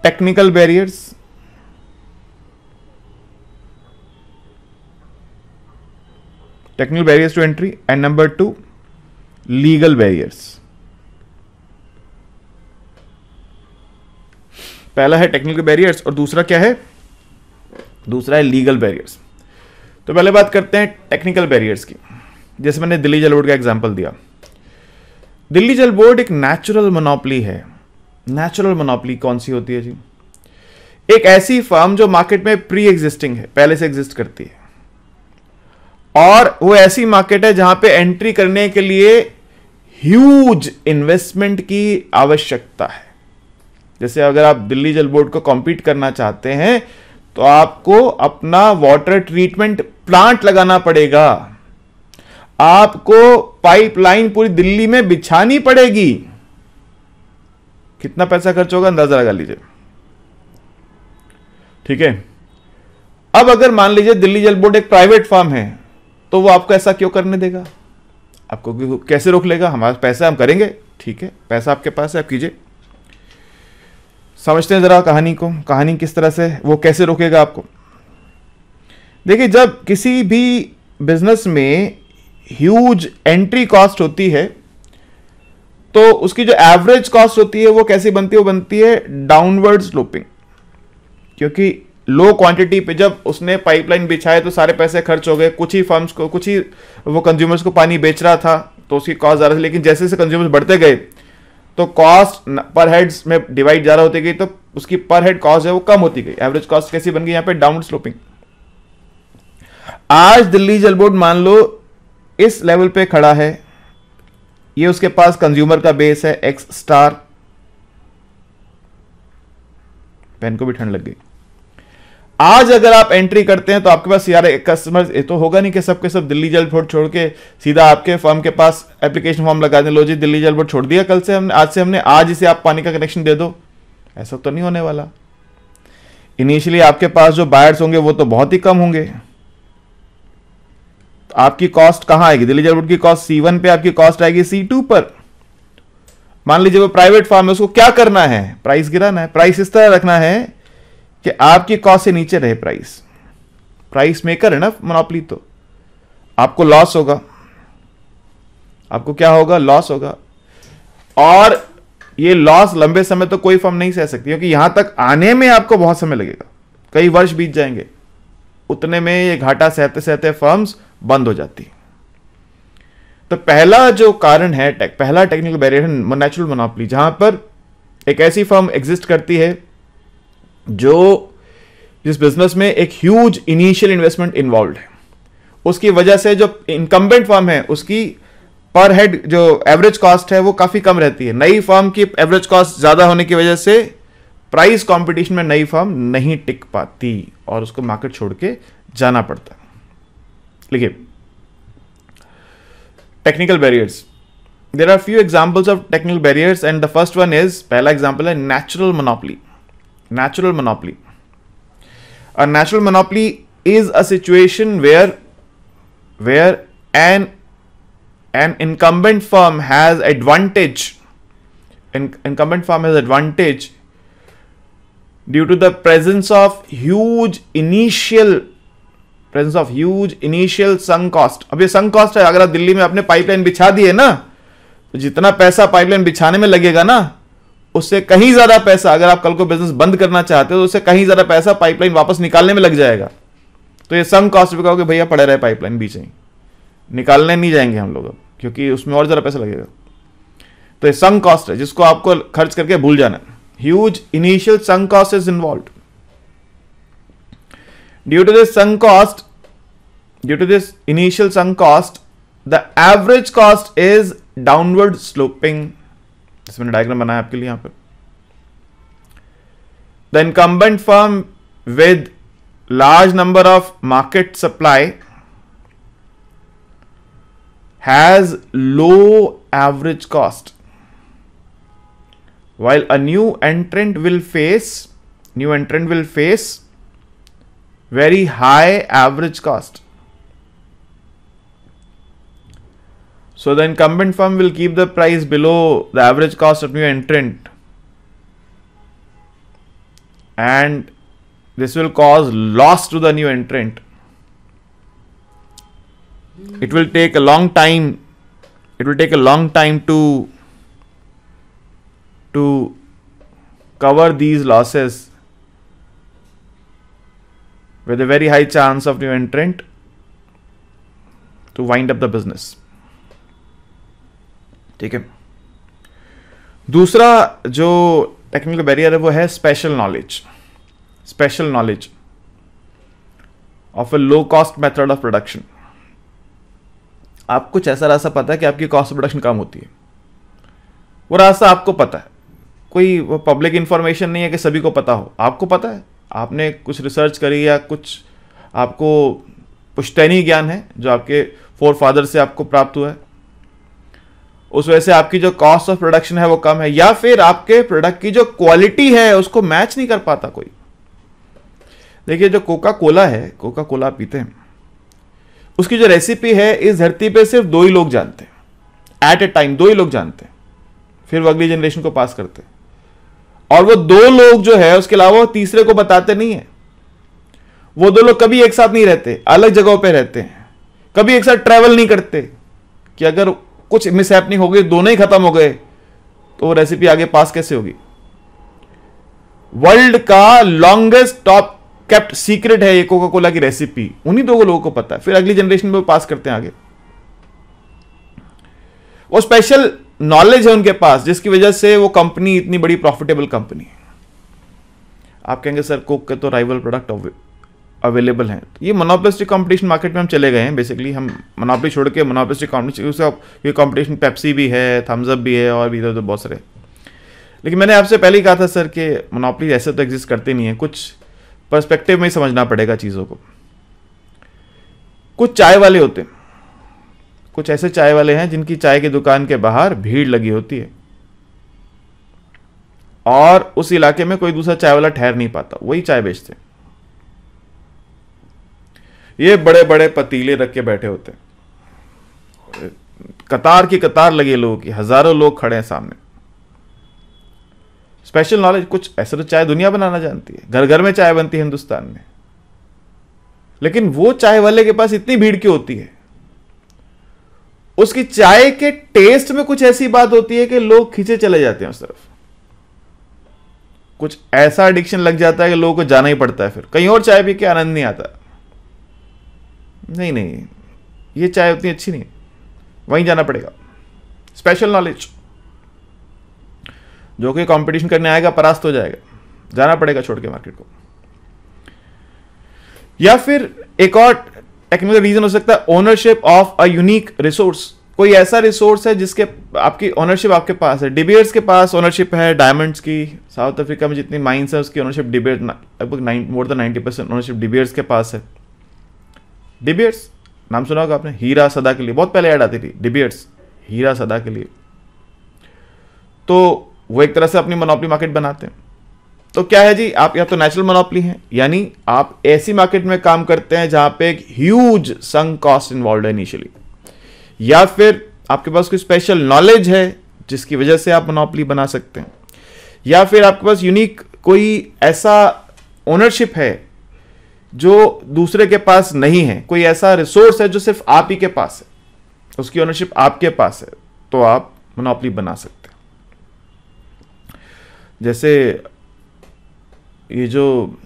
technical barriers, technical barriers to entry, and number 2 legal barriers. पहला है टेक्निकल बैरियर्स और दूसरा क्या है, दूसरा है लीगल बैरियर्स। तो पहले बात करते हैं टेक्निकल बैरियर्स की। जैसे मैंने दिल्ली जल बोर्ड का एग्जांपल दिया, दिल्ली जल बोर्ड एक नेचुरल मोनोपोली है। नेचुरल मोनोपोली कौन सी होती है जी, एक ऐसी फर्म जो मार्केट में प्री एग्जिस्टिंग है, पहले से एग्जिस्ट करती है, और वो ऐसी मार्केट है जहां पे एंट्री करने के लिए ह्यूज इन्वेस्टमेंट की आवश्यकता है। जैसे अगर आप दिल्ली जल बोर्ड को कॉम्पीट करना चाहते हैं तो आपको अपना वाटर ट्रीटमेंट प्लांट लगाना पड़ेगा, आपको पाइपलाइन पूरी दिल्ली में बिछानी पड़ेगी। कितना पैसा खर्च होगा अंदाजा लगा लीजिए। ठीक है, अब अगर मान लीजिए दिल्ली जल बोर्ड एक प्राइवेट फर्म है, तो वो आपको ऐसा क्यों करने देगा, आपको कैसे रोक लेगा, हमारे पैसा हम करेंगे। ठीक है, पैसा आपके पास है, आप कीजिए। समझते हैं जरा कहानी को, कहानी किस तरह से, वो कैसे रोकेगा आपको। देखिए, जब किसी भी बिजनेस में ह्यूज एंट्री कॉस्ट होती है तो उसकी जो एवरेज कॉस्ट होती है वो कैसी बनती है, वो बनती है डाउनवर्ड स्लोपिंग। क्योंकि लो क्वांटिटी पे जब उसने पाइपलाइन बिछाए तो सारे पैसे खर्च हो गए, कुछ ही फर्म्स को, कुछ ही वो कंज्यूमर्स को पानी बेच रहा था तो उसकी कॉस्ट ज्यादा थी। लेकिन जैसे जैसे कंज्यूमर्स बढ़ते गए तो कॉस्ट पर हेड्स में डिवाइड ज्यादा होती गई, तो उसकी पर हेड कॉस्ट है वो कम होती गई। एवरेज कॉस्ट कैसी बन गई यहाँ पे, डाउन स्लोपिंग। आज दिल्ली जल बोर्ड मान लो इस लेवल पे खड़ा है, ये उसके पास कंज्यूमर का बेस है एक्स स्टार। पेन को भी ठंड लग गई। आज अगर आप एंट्री करते हैं तो आपके पास यार कस्टमर ये तो होगा नहीं कि सबके सब दिल्ली जल बोर्ड छोड़ के सीधा आपके फर्म के पास एप्लीकेशन फॉर्म लगा दें, लो जी दिल्ली जल बोर्ड छोड़ दिया कल से हमने, आज से हमने, आज इसे आप पानी का कनेक्शन दे दो। ऐसा तो नहीं होने वाला। इनिशियली आपके पास जो बायर्स होंगे वो तो बहुत ही कम होंगे। तो आपकी कॉस्ट कहां आएगी, दिल्ली जल बोर्ड की कॉस्ट C1 पे, आपकी कॉस्ट आएगी C2 पर। मान लीजिए वो प्राइवेट फर्म है, उसको क्या करना है, प्राइस गिराना है। प्राइस इस तरह रखना है कि आपकी कॉस्ट से नीचे रहे प्राइस। प्राइस मेकर है ना मोनोपोली, तो आपको लॉस होगा। आपको क्या होगा, लॉस होगा। और ये लॉस लंबे समय तो कोई फर्म नहीं सह सकती, क्योंकि यहां तक आने में आपको बहुत समय लगेगा, कई वर्ष बीत जाएंगे। उतने में ये घाटा सहते सहते फर्म्स बंद हो जाती है। तो पहला जो कारण है, पहला टेक्निकल बैरियर है नेचुरल मोनोपोली, जहां पर एक ऐसी फर्म एग्जिस्ट करती है जो जिस बिजनेस में एक ह्यूज इनिशियल इन्वेस्टमेंट इन्वॉल्व है, उसकी वजह से जो इनकम्बेंट फर्म है उसकी पर हेड जो एवरेज कॉस्ट है वो काफी कम रहती है। नई फर्म की एवरेज कॉस्ट ज्यादा होने की वजह से प्राइस कंपटीशन में नई फर्म नहीं टिक पाती और उसको मार्केट छोड़ के जाना पड़ता। देखिए, technical barriers, there are few examples of technical barriers and the first one is, पहला एग्जांपल है natural monopoly. Natural monopoly, a natural monopoly is a situation where an incumbent firm has advantage, due to the presence of huge initial sunk cost। अब ये sunk cost है, अगर आप दिल्ली में अपने pipeline बिछा दिए ना, तो जितना पैसा पाइपलाइन बिछाने में लगेगा ना, उससे कहीं ज्यादा पैसा, अगर आप कल को बिजनेस बंद करना चाहते हो तो उससे कहीं ज्यादा पैसा पाइपलाइन वापस निकालने में लग जाएगा। तो ये सम कॉस्ट पे कहोगे भैया पड़े रहे पाइपलाइन बीच में, निकालने नहीं जाएंगे हम लोग क्योंकि उसमें और ज्यादा पैसा लगेगा। तो ये सम कॉस्ट है जिसको आपको खर्च करके भूल जाना। Huge initial sum cost is involve. Due to this initial sum cost the average cost is downward sloping. मैंने डायग्राम बनाया आपके लिए यहां पर। The incumbent firm with large number of market supply has low average cost, while a new entrant will face very high average cost. So the incumbent firm will keep the price below the average cost of new entrant, and this will cause loss to the new entrant. It will take a long time to cover these losses, with a very high chance of new entrant to wind up the business. ठीक है। दूसरा जो technical barrier है वो है special knowledge of a low cost method of production. आप कुछ ऐसा रास्ता पता है कि आपकी कॉस्ट ऑफ प्रोडक्शन कम होती है, वो रास्ता आपको पता है, कोई वो पब्लिक इंफॉर्मेशन नहीं है कि सभी को पता हो, आपको पता है, आपने कुछ रिसर्च करी या कुछ आपको पुश्तैनी ज्ञान है जो आपके फोर फादर से आपको प्राप्त हुआ है, उस वजह से आपकी जो कॉस्ट ऑफ प्रोडक्शन है वो कम है, या फिर आपके प्रोडक्ट की जो क्वालिटी है उसको मैच नहीं कर पाता कोई। देखिए, जो कोका कोला है, कोका कोला पीते हैं, उसकी जो रेसिपी है इस धरती पे सिर्फ 2 ही लोग जानते हैं, एट ए टाइम 2 ही लोग जानते हैं, फिर वो अगली जनरेशन को पास करते हैं, और वो 2 लोग जो है उसके अलावा तीसरे को बताते नहीं है। वो 2 लोग कभी एक साथ नहीं रहते, अलग जगहों पे रहते हैं, कभी एक साथ ट्रैवल नहीं करते कि अगर कुछ मिसहैपनिंग हो गई, दोनों ही खत्म हो गए, तो वो रेसिपी आगे पास कैसे होगी। वर्ल्ड का लॉन्गेस्ट टॉप केप्ट सीक्रेट है ये कोका कोला की रेसिपी, उन्हीं 2 लोगों को पता है, फिर अगली जनरेशन में पास करते हैं आगे। वो स्पेशल नॉलेज है उनके पास जिसकी वजह से वो कंपनी इतनी बड़ी प्रॉफिटेबल कंपनी है। आप कहेंगे सर कोक के तो राइवल प्रोडक्ट अवेलेबल हैं। ये मोनोपोलिस्टिक कंपटीशन मार्केट में हम चले गए हैं। बेसिकली हम मोनोपोली छोड़ के मोनोपोलिस्टिक कंपटीशन, ये कंपटीशन पेप्सी भी है, थम्स अप भी है, और भी इधर बहुत सारे। लेकिन मैंने आपसे पहले ही कहा था सर कि मोनोपोली ऐसे तो एग्जिस्ट करते नहीं है, कुछ पर्सपेक्टिव में ही समझना पड़ेगा चीज़ों को। कुछ चाय वाले होते हैं, कुछ ऐसे चाय वाले हैं जिनकी चाय की दुकान के बाहर भीड़ लगी होती है और उस इलाके में कोई दूसरा चाय वाला ठहर नहीं पाता, वही चाय बेचते हैं। ये बड़े बड़े पतीले रख के बैठे होते हैं, कतार की कतार लगे लोगों की, हजारों लोग खड़े हैं सामने। स्पेशल नॉलेज, कुछ ऐसे तो चाय दुनिया बनाना जानती है, घर घर में चाय बनती है हिंदुस्तान में, लेकिन वो चाय वाले के पास इतनी भीड़ क्यों होती है? उसकी चाय के टेस्ट में कुछ ऐसी बात होती है कि लोग खींचे चले जाते हैं उस तरफ। कुछ ऐसा एडिक्शन लग जाता है कि लोगों को जाना ही पड़ता है, फिर कहीं और चाय पी के आनंद नहीं आता। नहीं, ये चाय उतनी अच्छी नहीं है, वहीं जाना पड़ेगा। स्पेशल नॉलेज, जो कोई कंपटीशन करने आएगा परास्त हो जाएगा, जाना पड़ेगा छोड़ के मार्केट को। या फिर एक और टेक्निकल रीजन हो सकता है ownership of a unique resource. कोई ऐसा रिसोर्स है जिसके आपकी ओनरशिप आपके पास है। डिबेट्स के पास ओनरशिप है डायमंड्स की, साउथ अफ्रीका में जितनी माइंस है उसकी ओनरशिप डिबेट लगभग मोर देन 90% ओनरशिप डिबेट्स के पास है। डिबेट्स नाम सुना होगा आपने, हीरा सदा के लिए, बहुत पहले ऐड आती थी डिबेट्स, हीरा सदा के लिए। तो वो एक तरह से अपनी मोनोपोली मार्केट बनाते हैं। तो क्या है जी, आप या तो नेचुरल मोनोपोली हैं, यानी आप ऐसी मार्केट में काम करते हैं जहां पे एक ह्यूज संक कॉस्ट इन्वॉल्व है इनिशियली, या फिर आपके पास कोई स्पेशल नॉलेज है जिसकी वजह से आप मोनोपोली बना सकते हैं, या फिर आपके पास यूनिक कोई ऐसा ओनरशिप है जो दूसरे के पास नहीं है, कोई ऐसा रिसोर्स है जो सिर्फ आप ही के पास है, उसकी ओनरशिप आपके पास है, तो आप मोनोपोली बना सकते हैं। जैसे ये जो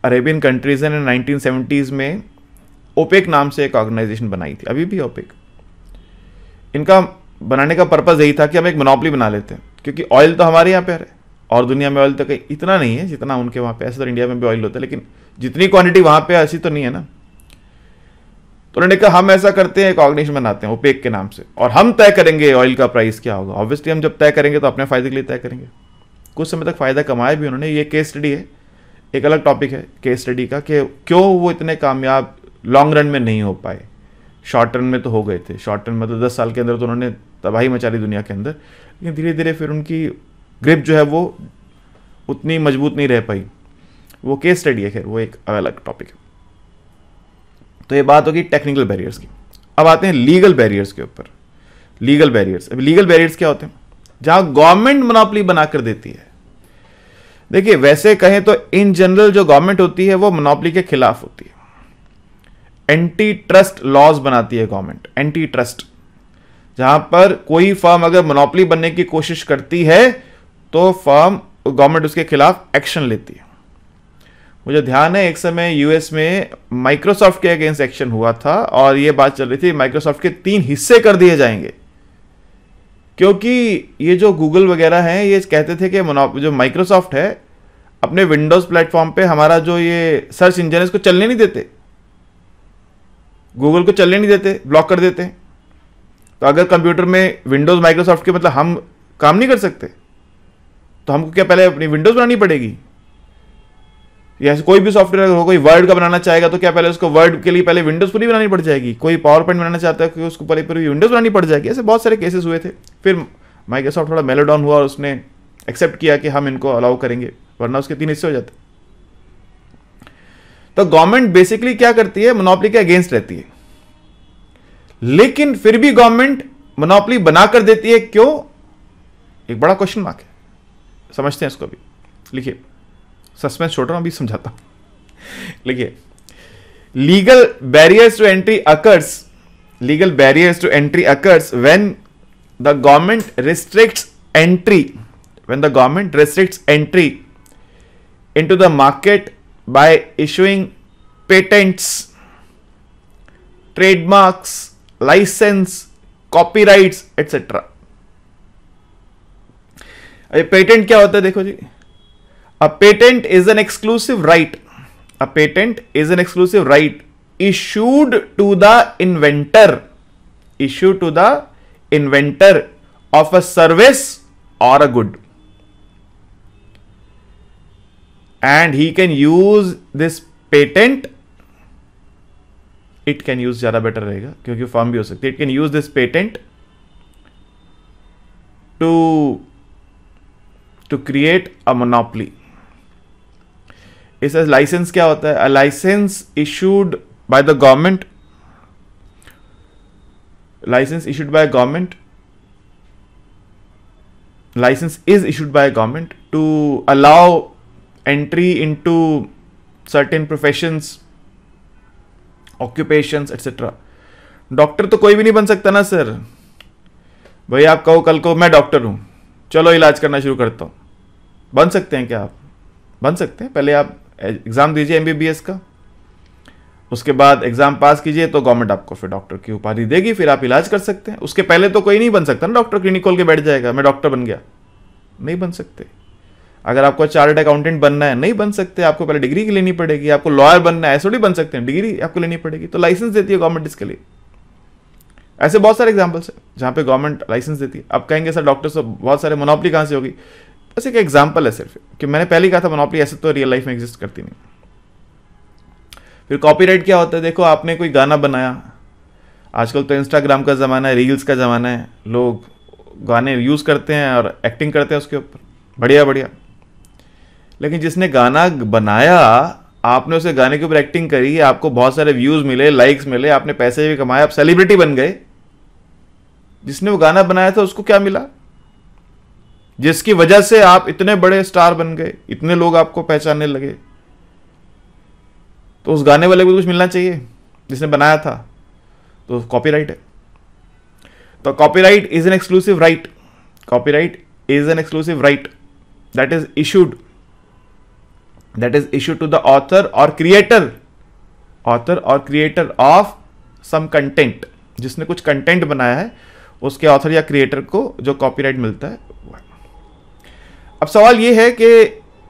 अरेबियन कंट्रीज हैं, 1970s में ओपेक नाम से एक ऑर्गेनाइजेशन बनाई थी, अभी भी ओपेक। इनका बनाने का पर्पस यही था कि हम एक मोनोपोली बना लेते हैं, क्योंकि ऑयल तो हमारे यहाँ पे है और दुनिया में ऑयल तो कहीं इतना नहीं है जितना उनके वहाँ पे। ऐसे तो इंडिया में भी ऑयल होता है, लेकिन जितनी क्वांटिटी वहाँ पे ऐसी तो नहीं है ना। तो उन्होंने कहा हम ऐसा करते हैं, एक ऑर्गेनाइजेशन बनाते हैं ओपेक के नाम से, और हम तय करेंगे ऑयल का प्राइस क्या होगा। ऑब्वियसली हम जब तय करेंगे तो अपने फायदे के लिए तय करेंगे। कुछ समय तक फायदा कमाया भी उन्होंने। ये केस स्टडी है, एक अलग टॉपिक है केस स्टडी का, कि क्यों वो इतने कामयाब लॉन्ग रन में नहीं हो पाए। शॉर्ट रन में तो हो गए थे, शॉर्ट रन मतलब 10 साल के अंदर तो उन्होंने तबाही मचा ली दुनिया के अंदर, लेकिन धीरे धीरे फिर उनकी ग्रिप जो है वो उतनी मजबूत नहीं रह पाई। वो केस स्टडी है, खैर वो एक अलग टॉपिक है। तो ये बात होगी टेक्निकल बैरियर्स की। अब आते हैं लीगल बैरियर्स के ऊपर। लीगल बैरियर्स, अब लीगल बैरियर्स क्या होते हैं? जहां गवर्नमेंट मोनोपोली बनाकर देती है। देखिए वैसे कहें तो इन जनरल जो गवर्नमेंट होती है वो मोनोपोली के खिलाफ होती है। एंटी ट्रस्ट लॉज बनाती है गवर्नमेंट, एंटी ट्रस्ट। जहां पर कोई फर्म अगर मोनोपोली बनने की कोशिश करती है तो गवर्नमेंट उसके खिलाफ एक्शन लेती है। मुझे ध्यान है एक समय यूएस में माइक्रोसॉफ्ट के अगेंस्ट एक्शन हुआ था, और यह बात चल रही थी माइक्रोसॉफ्ट के 3 हिस्से कर दिए जाएंगे, क्योंकि ये जो गूगल वगैरह हैं ये कहते थे कि जो माइक्रोसॉफ्ट है अपने विंडोज प्लेटफॉर्म पे हमारा जो ये सर्च इंजन है इसको चलने नहीं देते, गूगल को चलने नहीं देते, ब्लॉक कर देते हैं। तो अगर कंप्यूटर में विंडोज माइक्रोसॉफ्ट के मतलब हम काम नहीं कर सकते, तो हमको क्या पहले अपनी विंडोज बनानी पड़ेगी? या कोई भी सॉफ्टवेयर हो, कोई वर्ड का बनाना चाहेगा तो क्या पहले उसको वर्ड के लिए पहले विंडोज पूरी बनानी पड़ जाएगी? कोई पावर पॉइंट बनाना चाहता है कि उसको पहले पूरी विंडोज बनानी पड़ जाएगी? ऐसे बहुत सारे केसेस हुए थे। फिर माइक्रोसॉफ्ट थोड़ा मेलो डाउन हुआ और उसने एक्सेप्ट किया कि हम इनको अलाउ करेंगे, वरना उसके 3 हिस्से हो जाते। तो गवर्नमेंट बेसिकली क्या करती है? मोनोपोली के अगेंस्ट रहती है, लेकिन फिर भी गवर्नमेंट मोनोपोली बनाकर देती है। क्यों? एक बड़ा क्वेश्चन मार्क है, समझते हैं इसको भी। लिखिए, सस्पेंस छोड़ रहा हूं, अभी समझाता हूं। लिखिए, legal barriers to entry occurs, legal barriers to entry occurs when the government restricts entry, when the government restricts entry into the market by issuing patents, trademarks, license, copyrights, etc. Patent क्या होता है? देखो जी, a patent is an exclusive right, a patent is an exclusive right issued to the inventor, issued to the inventor of a service or a good, and he can use this patent, it can use ज्यादा better रहेगा क्योंकि form भी हो सकती है। It can use this patent to create a monopoly. इसका licence क्या होता है? A license issued by the government, license issued by a government, license is issued by a government to allow entry into certain professions, occupations, etc. Doctor तो कोई भी नहीं बन सकता ना सर। भाई आप कहो कल को मैं डॉक्टर हूं, चलो इलाज करना शुरू करता हूं, बन सकते हैं क्या आप? बन सकते हैं। पहले आप एग्जाम दीजिए एमबीबीएस का, उसके बाद एग्जाम पास कीजिए तो गवर्नमेंट आपको फिर डॉक्टर की उपाधि देगी, फिर आप इलाज कर सकते हैं। उसके पहले तो कोई नहीं बन सकता ना डॉक्टर, क्लिनिक खोल के बैठ जाएगा मैं डॉक्टर बन गया, नहीं बन सकते। अगर आपको चार्टर्ड अकाउंटेंट बनना है नहीं बन सकते, आपको पहले डिग्री की लेनी पड़ेगी। आपको लॉयर बनना है ऐसे थोड़ी बन सकते हैं, डिग्री आपको लेनी पड़ेगी। तो लाइसेंस देती है गवर्नमेंट इसके लिए। ऐसे बहुत सारे एग्जाम्पल्स हैं जहाँ पे गवर्नमेंट लाइसेंस देती है। अब कहेंगे सर डॉक्टर से बहुत सारे मोनोपोली कहाँ से होगी? बस एक एग्जाम्पल है सिर्फ, कि मैंने पहले कहा था मोनोपोली ऐसे तो रियल लाइफ में एग्जिस्ट करती नहीं। फिर कॉपीराइट क्या होता है? देखो आपने कोई गाना बनाया, आजकल तो इंस्टाग्राम का ज़माना है, रील्स का ज़माना है, लोग गाने यूज़ करते हैं और एक्टिंग करते हैं उसके ऊपर, बढ़िया बढ़िया। लेकिन जिसने गाना बनाया, आपने उसे गाने के ऊपर एक्टिंग करी, आपको बहुत सारे व्यूज़ मिले, लाइक्स मिले, आपने पैसे भी कमाए, आप सेलिब्रिटी बन गए। जिसने वो गाना बनाया था उसको क्या मिला? जिसकी वजह से आप इतने बड़े स्टार बन गए, इतने लोग आपको पहचानने लगे, तो उस गाने वाले को कुछ मिलना चाहिए जिसने बनाया था। तो कॉपीराइट है। तो copyright is an exclusive right. Copyright is an exclusive right that is issued to the author और क्रिएटर ऑफ सम कंटेंट। जिसने कुछ कंटेंट बनाया है उसके ऑथर या क्रिएटर को जो कॉपीराइट मिलता है। अब सवाल ये है कि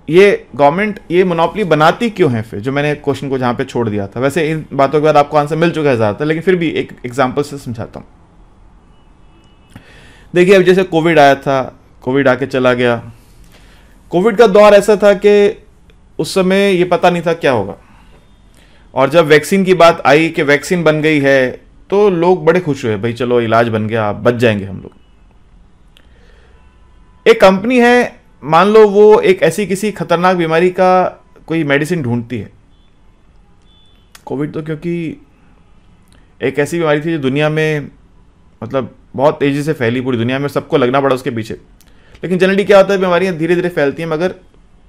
ये गवर्नमेंट ये मोनोपोली बनाती क्यों है फिर, जो मैंने क्वेश्चन को जहां पे छोड़ दिया था। वैसे इन बातों के बाद आपको आंसर मिल चुका है ज़्यादातर, लेकिन फिर भी एक एग्जांपल से समझाता हूं। देखिए अब जैसे कोविड आया था, कोविड आके चला गया। कोविड का दौर ऐसा था कि उस समय ये पता नहीं था क्या होगा, और जब वैक्सीन की बात आई कि वैक्सीन बन गई है तो लोग बड़े खुश हुए, भाई चलो इलाज बन गया, बच जाएंगे हम लोग। एक कंपनी है, मान लो वो एक ऐसी किसी खतरनाक बीमारी का कोई मेडिसिन ढूंढती है। कोविड तो क्योंकि एक ऐसी बीमारी थी जो दुनिया में मतलब बहुत तेजी से फैली, पूरी दुनिया में सबको लगना पड़ा उसके पीछे। लेकिन जनरली क्या होता है, बीमारियां धीरे धीरे फैलती हैं मगर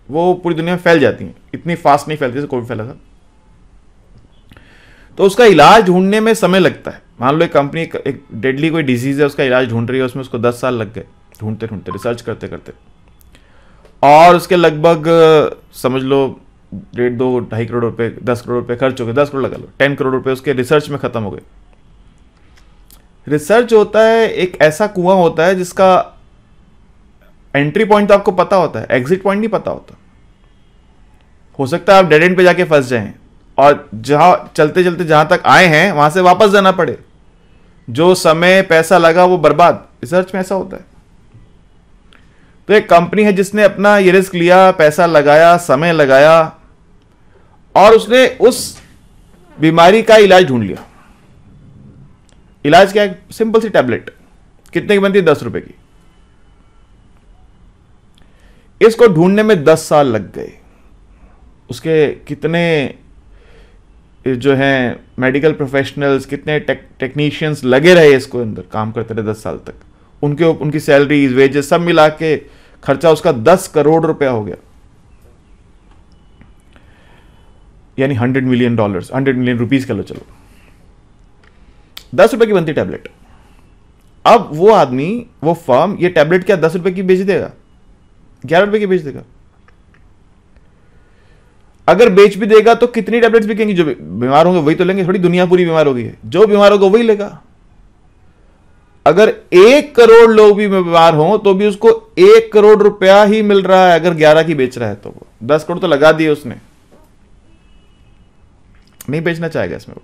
वो पूरी दुनिया में फैल जाती हैं, इतनी फास्ट नहीं फैलती जैसे कोविड फैला था। तो उसका इलाज ढूंढने में समय लगता है। मान लो एक कंपनी एक डेडली कोई डिजीज है, उसका इलाज ढूंढ रही है, उसमें उसको 10 साल लग गए ढूंढते ढूंढते, रिसर्च करते करते, और उसके लगभग समझ लो 1.5-2-2.5 करोड़ रुपए, 10 करोड़ रुपए खर्च हो गए, 10 करोड़ लगा लो, 10 करोड़ रुपए उसके रिसर्च में खत्म हो गए। रिसर्च होता है एक ऐसा कुआं होता है जिसका एंट्री पॉइंट तो आपको पता होता है, एग्जिट पॉइंट नहीं पता होता। हो सकता है आप डेड एंड पे जाके फंस जाएं और जहां चलते चलते जहां तक आए हैं वहां से वापस जाना पड़े। जो समय पैसा लगा वो बर्बाद। रिसर्च में ऐसा होता है। तो एक कंपनी है जिसने अपना ये रिस्क लिया, पैसा लगाया, समय लगाया, और उसने उस बीमारी का इलाज ढूंढ लिया। इलाज क्या है? Simple C tablet. कितने की बनती है? 10 रुपए की। इसको ढूंढने में 10 साल लग गए। उसके कितने जो हैं मेडिकल प्रोफेशनल्स, कितने टेक्नीशियंस लगे रहे इसको अंदर, काम करते रहे 10 साल तक। उनकी सैलरीज, वेजेस सब मिला के खर्चा उसका 10 करोड़ रुपया हो गया, यानी $100 मिलियन, $100 मिलियन रुपीज का लो चलो। 10 रुपए की बनती टैबलेट। अब वो आदमी, वो फर्म ये टैबलेट क्या 10 रुपए की बेच देगा? 11 रुपए की बेच देगा। अगर बेच भी देगा तो कितनी टैबलेट्स बिकेंगी? जो बीमार होंगे वही तो लेंगे, थोड़ी दुनिया पूरी बीमार हो गई है। जो बीमार होगा वही लेगा। अगर 1 करोड़ लोग भी बीमार हों तो भी उसको 1 करोड़ रुपया ही मिल रहा है। अगर 11 की बेच रहा है तो वो 10 करोड़ तो लगा दिए उसने, नहीं बेचना चाहेगा इसमें वो।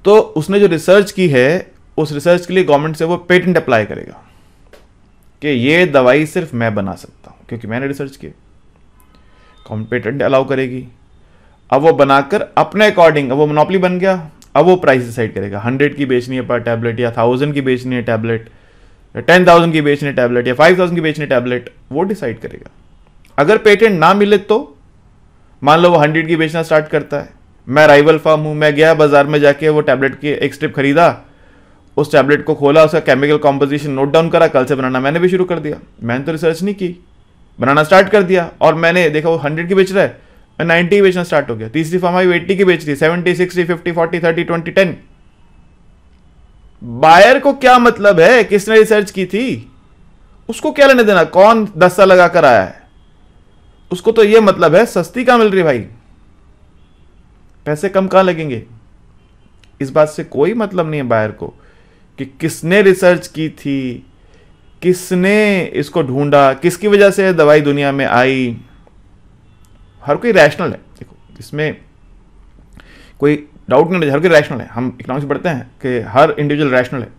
तो उसने जो रिसर्च की है, उस रिसर्च के लिए गवर्नमेंट से वो पेटेंट अप्लाई करेगा कि ये दवाई सिर्फ मैं बना सकता हूं क्योंकि मैंने रिसर्च की। गवर्नमेंट पेटेंट अलाउ करेगी। अब वो बनाकर अपने अकॉर्डिंग, अब वो मोनोपोली बन गया। अब वो प्राइस डिसाइड करेगा, 100 की बेचनी है पर टैबलेट, या 1000 की बेचनी है टैबलेट, या 10,000 की बेचनी है टैबलेट, या 5,000 की बेचनी है टैबलेट, वो डिसाइड करेगा। अगर पेटेंट ना मिले तो मान लो वो 100 की बेचना स्टार्ट करता है। मैं राइवल फर्म हूं, मैं गया बाजार में जाके वो टैबलेट की एक स्ट्रिप खरीदा, उस टैबलेट को खोला, उसका केमिकल कॉम्पोजिशन नोट डाउन करा, कल से बनाना मैंने भी शुरू कर दिया। मैंने तो रिसर्च नहीं की, बनाना स्टार्ट कर दिया, और मैंने देखा वो 100 की बेच रहा है, मैं 90 की बेचना स्टार्ट हो गया। तीसरी फर्म आई 80 की बेच रही, 70, 60, 50, 40, 30, 20, 10। बायर को क्या मतलब है किसने रिसर्च की थी? उसको क्या लेने देना कौन 10 साल लगा कर आया है? उसको तो ये मतलब है सस्ती कहां मिल रही भाई। पैसे कम कहाँ लगेंगे? इस बात से कोई मतलब नहीं है बायर को कि किसने रिसर्च की थी, किसने इसको ढूंढा, किसकी वजह से दवाई दुनिया में आई। हर कोई रैशनल है, देखो इसमें कोई डाउट नहीं, हर कोई रैशनल है। हम इकोनॉमिक्स पढ़ते हैं कि हर इंडिविजुअल रैशनल है।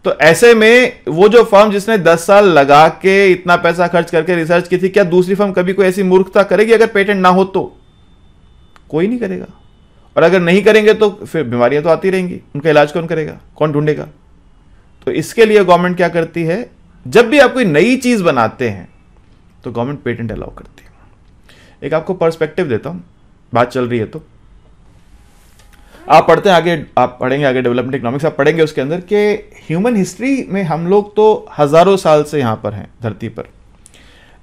तो ऐसे में वो जो फर्म जिसने 10 साल लगा के इतना पैसा खर्च करके रिसर्च की थी, क्या दूसरी फर्म कभी कोई ऐसी मूर्खता करेगी अगर पेटेंट ना हो तो? कोई नहीं करेगा। और अगर नहीं करेंगे तो फिर बीमारियां तो आती रहेंगी, उनका इलाज कौन करेगा, कौन ढूंढेगा? तो इसके लिए गवर्नमेंट क्या करती है, जब भी आप कोई नई चीज बनाते हैं तो गवर्नमेंट पेटेंट अलाउ करती है। एक आपको पर्सपेक्टिव देता हूं, बात चल रही है तो आप पढ़ते हैं आगे, आप पढ़ेंगे आगे डेवलपमेंट इकोनॉमिक्स, आप पढ़ेंगे उसके अंदर कि ह्यूमन हिस्ट्री में हम लोग तो हजारों साल से यहां पर हैं धरती पर,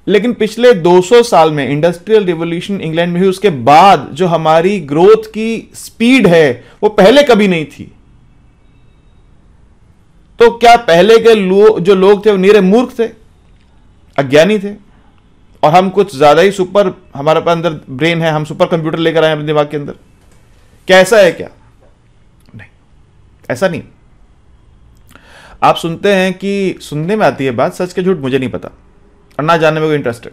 लेकिन पिछले 200 साल में इंडस्ट्रियल रिवॉल्यूशन इंग्लैंड में हुई, उसके बाद जो हमारी ग्रोथ की स्पीड है वो पहले कभी नहीं थी। तो क्या पहले के जो लोग थे वो नीरे मूर्ख थे, अज्ञानी थे, और हम कुछ ज्यादा ही सुपर, हमारे पास अंदर ब्रेन है, हम सुपर कंप्यूटर लेकर आए अपने दिमाग के अंदर? क्या ऐसा है क्या? नहीं, ऐसा नहीं। आप सुनते हैं कि, सुनने में आती है बात, सच के झूठ मुझे नहीं पता और ना जानने में कोई इंटरेस्ट है।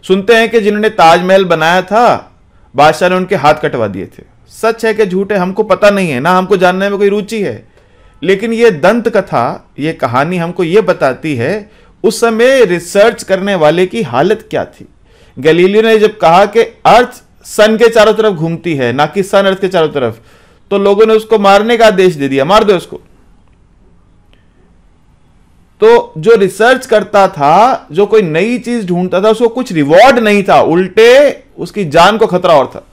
सुनते हैं कि जिन्होंने ताजमहल बनाया था बादशाह ने उनके हाथ कटवा दिए थे। सच है कि झूठ है हमको पता नहीं है, ना हमको जानने में कोई रुचि है, लेकिन ये दंत कथा, ये कहानी हमको ये बताती है उस समय रिसर्च करने वाले की हालत क्या थी। गैलीलियो ने जब कहा कि अर्थ सन के चारों तरफ घूमती है, ना कि सन अर्थ के चारों तरफ, तो लोगों ने उसको मारने का आदेश दे दिया, मार दो उसको। तो जो रिसर्च करता था, जो कोई नई चीज ढूंढता था, उसको कुछ रिवॉर्ड नहीं था, उल्टे उसकी जान को खतरा और था।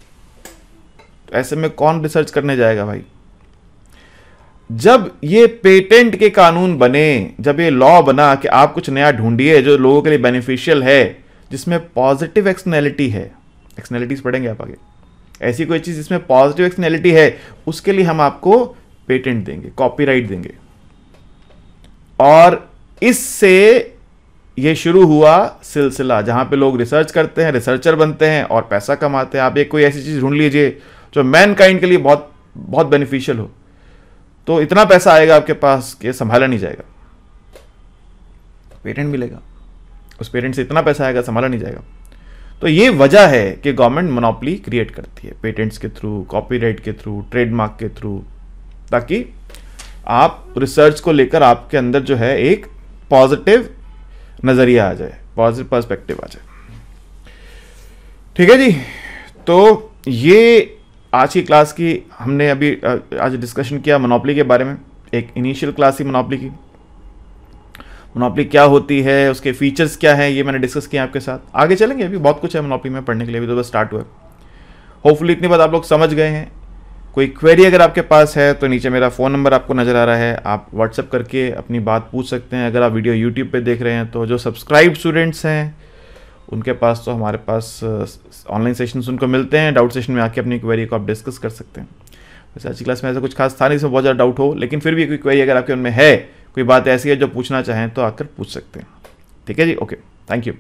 तो ऐसे में कौन रिसर्च करने जाएगा भाई? जब ये पेटेंट के कानून बने, जब ये लॉ बना कि आप कुछ नया ढूंढिए जो लोगों के लिए बेनिफिशियल है, जिसमें पॉजिटिव एक्सटर्नैलिटी है, एक्सटर्नैलिटीज पढ़ेंगे आप आगे, ऐसी कोई चीज जिसमें पॉजिटिव एक्सटर्नैलिटी है, उसके लिए हम आपको पेटेंट देंगे, कॉपीराइट देंगे। और इससे ये शुरू हुआ सिलसिला जहां पे लोग रिसर्च करते हैं, रिसर्चर बनते हैं और पैसा कमाते हैं। आप एक कोई ऐसी चीज ढूंढ लीजिए जो मैनकाइंड के लिए बहुत बहुत बेनिफिशियल हो, तो इतना पैसा आएगा आपके पास कि संभाला नहीं जाएगा। पेटेंट मिलेगा, उस पेटेंट से इतना पैसा आएगा संभाला नहीं जाएगा। तो ये वजह है कि गवर्नमेंट मोनोपोली क्रिएट करती है पेटेंट्स के थ्रू, कॉपीराइट के थ्रू, ट्रेडमार्क के थ्रू, ताकि आप रिसर्च को लेकर आपके अंदर जो है एक पॉजिटिव नजरिया आ जाए, पॉजिटिव पर्सपेक्टिव आ जाए। ठीक है जी, तो ये आज की क्लास की हमने अभी आज डिस्कशन किया मोनोपोली के बारे में। एक इनिशियल क्लास ही मोनोपोली की, मोनोपोली क्या होती है, उसके फीचर्स क्या हैं, ये मैंने डिस्कस किया आपके साथ। आगे चलेंगे, अभी बहुत कुछ है मोनोपोली में पढ़ने के लिए, अभी तो बस स्टार्ट हुआ है। होपफुली इतनी बात आप लोग समझ गए हैं। कोई क्वेरी अगर आपके पास है तो नीचे मेरा फ़ोन नंबर आपको नज़र आ रहा है, आप व्हाट्सएप करके अपनी बात पूछ सकते हैं। अगर आप वीडियो यूट्यूब पे देख रहे हैं तो जो सब्सक्राइब स्टूडेंट्स हैं उनके पास तो हमारे पास ऑनलाइन सेशंस उनको मिलते हैं, डाउट सेशन में आके अपनी क्वेरी को आप डिस्कस कर सकते हैं। वैसे आज की क्लास में ऐसा कुछ खास था नहीं, इसमें बहुत ज़्यादा डाउट हो, लेकिन फिर भी कोई क्वेरी अगर आपके उनमें है, कोई बात ऐसी है जो पूछना चाहें तो आकर पूछ सकते हैं। ठीक है जी, ओके, थैंक यू।